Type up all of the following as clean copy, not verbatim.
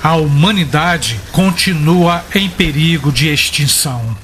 a humanidade continua em perigo de extinção.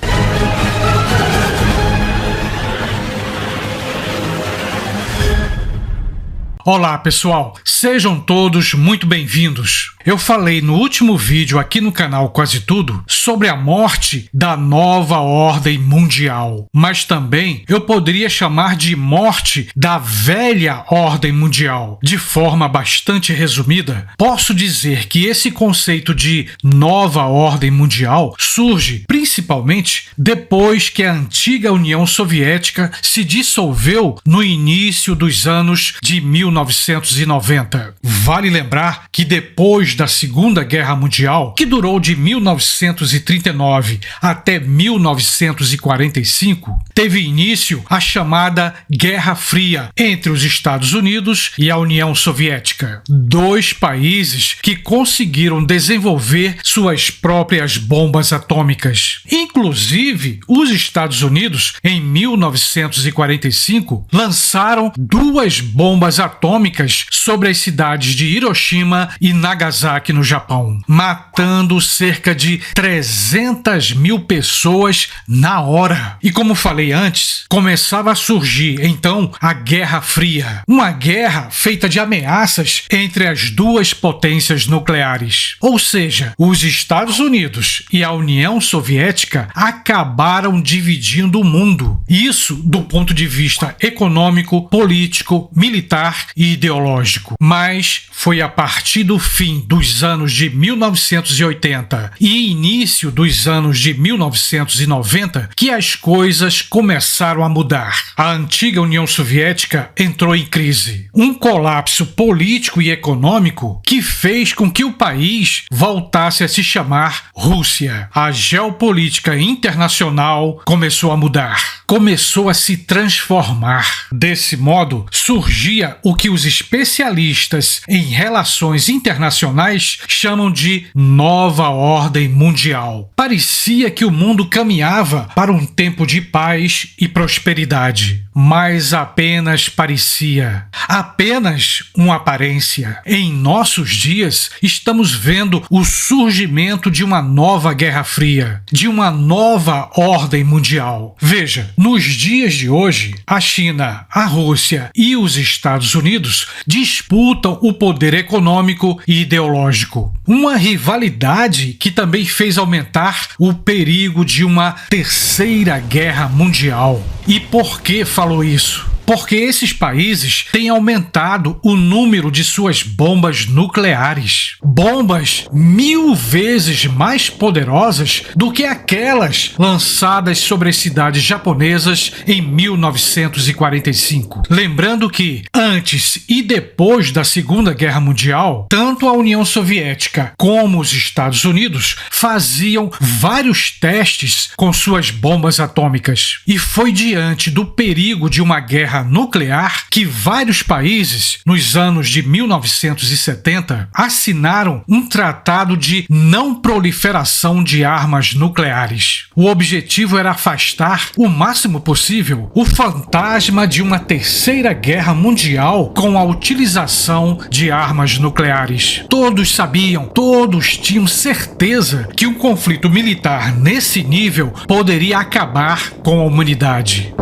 Olá pessoal, sejam todos muito bem-vindos. Eu falei no último vídeo aqui no canal Quase Tudo sobre a morte da nova ordem mundial, mas também eu poderia chamar de morte da velha ordem mundial. De forma bastante resumida, posso dizer que esse conceito de nova ordem mundial surge principalmente depois que a antiga União Soviética se dissolveu no início dos anos de 1990. Vale lembrar que depois da Segunda Guerra Mundial, que durou de 1939 até 1945, teve início a chamada Guerra Fria entre os Estados Unidos e a União Soviética, dois países que conseguiram desenvolver suas próprias bombas atômicas. Inclusive, os Estados Unidos, em 1945, lançaram duas bombas atômicas sobre as cidades de Hiroshima e Nagasaki, no Japão, matando cerca de 300 mil pessoas na hora. E como falei antes, começava a surgir então a Guerra Fria, uma guerra feita de ameaças entre as duas potências nucleares. Ou seja, os Estados Unidos e a União Soviética acabaram dividindo o mundo. Isso do ponto de vista econômico, político, militar e ideológico. Mas foi a partir do fim dos anos de 1980 e início dos anos de 1990 que as coisas começaram a mudar. A antiga União Soviética entrou em crise. Um colapso político e econômico que fez com que o país voltasse a se chamar Rússia. A geopolítica internacional começou a mudar, começou a se transformar. Desse modo, surgia o que os especialistas em relações internacionais chamam de nova ordem mundial. Parecia que o mundo caminhava para um tempo de paz e prosperidade, mas apenas parecia, apenas uma aparência. Em nossos dias, estamos vendo o surgimento de uma nova Guerra Fria, de uma nova ordem mundial. Veja, nos dias de hoje, a China, a Rússia e os Estados Unidos disputam o poder econômico e ideológico. Uma rivalidade que também fez aumentar o perigo de uma terceira guerra mundial. E por que falou isso? Porque esses países têm aumentado o número de suas bombas nucleares. Bombas 1000 vezes mais poderosas do que aquelas lançadas sobre as cidades japonesas em 1945. Lembrando que, antes e depois da Segunda Guerra Mundial, tanto a União Soviética como os Estados Unidos faziam vários testes com suas bombas atômicas. E foi diante do perigo de uma guerra nuclear que vários países, nos anos de 1970, assinaram um tratado de não proliferação de armas nucleares. O objetivo era afastar o máximo possível o fantasma de uma terceira guerra mundial com a utilização de armas nucleares. Todos sabiam, todos tinham certeza que um conflito militar nesse nível poderia acabar com a humanidade.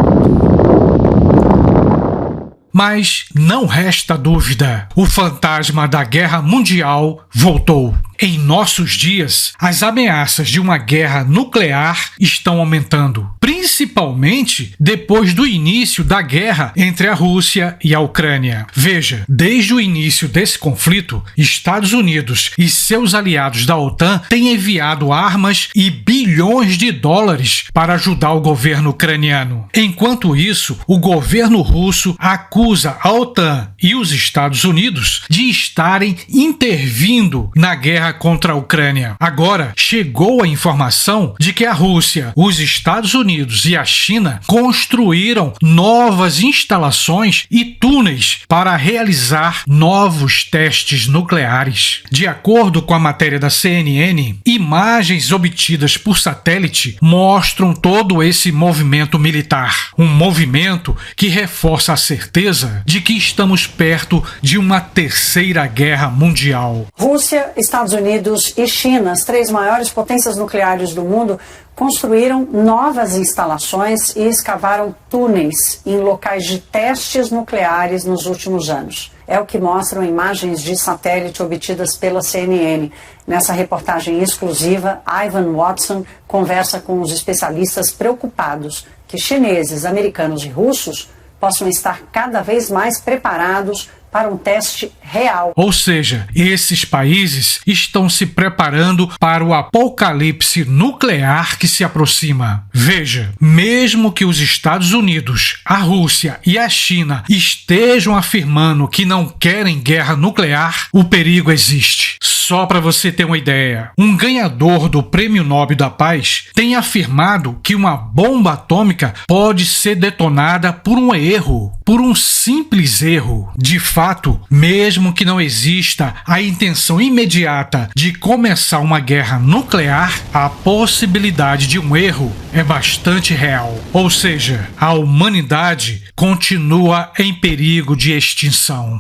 Mas não resta dúvida, o fantasma da guerra mundial voltou. Em nossos dias, as ameaças de uma guerra nuclear estão aumentando, principalmente depois do início da guerra entre a Rússia e a Ucrânia. Veja, desde o início desse conflito, Estados Unidos e seus aliados da OTAN têm enviado armas e bilhões de dólares para ajudar o governo ucraniano. Enquanto isso, o governo russo acusa a OTAN e os Estados Unidos de estarem intervindo na guerra contra a Ucrânia. Agora, chegou a informação de que a Rússia, os Estados Unidos e a China construíram novas instalações e túneis para realizar novos testes nucleares. De acordo com a matéria da CNN, imagens obtidas por satélite mostram todo esse movimento militar. Um movimento que reforça a certeza de que estamos perto de uma terceira guerra mundial. Rússia, Estados Unidos e China, as 3 maiores potências nucleares do mundo, construíram novas instalações e escavaram túneis em locais de testes nucleares nos últimos anos. É o que mostram imagens de satélite obtidas pela CNN. Nessa reportagem exclusiva, Ivan Watson conversa com os especialistas preocupados que chineses, americanos e russos possam estar cada vez mais preparados para um teste real. Ou seja, esses países estão se preparando para o apocalipse nuclear que se aproxima. Veja, mesmo que os Estados Unidos, a Rússia e a China estejam afirmando que não querem guerra nuclear, o perigo existe. Só para você ter uma ideia, um ganhador do Prêmio Nobel da Paz tem afirmado que uma bomba atômica pode ser detonada por um erro, por um simples erro. De fato, mesmo que não exista a intenção imediata de começar uma guerra nuclear, a possibilidade de um erro é bastante real. Ou seja, a humanidade continua em perigo de extinção.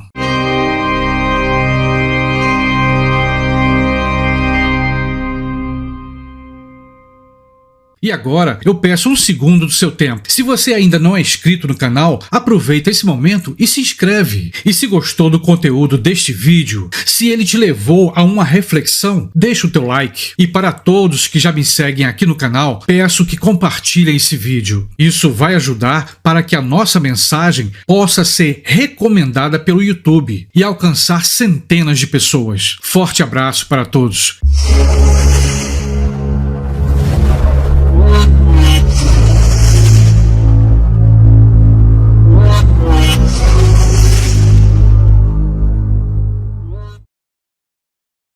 E agora eu peço um segundo do seu tempo. Se você ainda não é inscrito no canal, aproveita esse momento e se inscreve. E se gostou do conteúdo deste vídeo, se ele te levou a uma reflexão, deixa o teu like. E para todos que já me seguem aqui no canal, peço que compartilhem esse vídeo. Isso vai ajudar para que a nossa mensagem possa ser recomendada pelo YouTube e alcançar centenas de pessoas. Forte abraço para todos.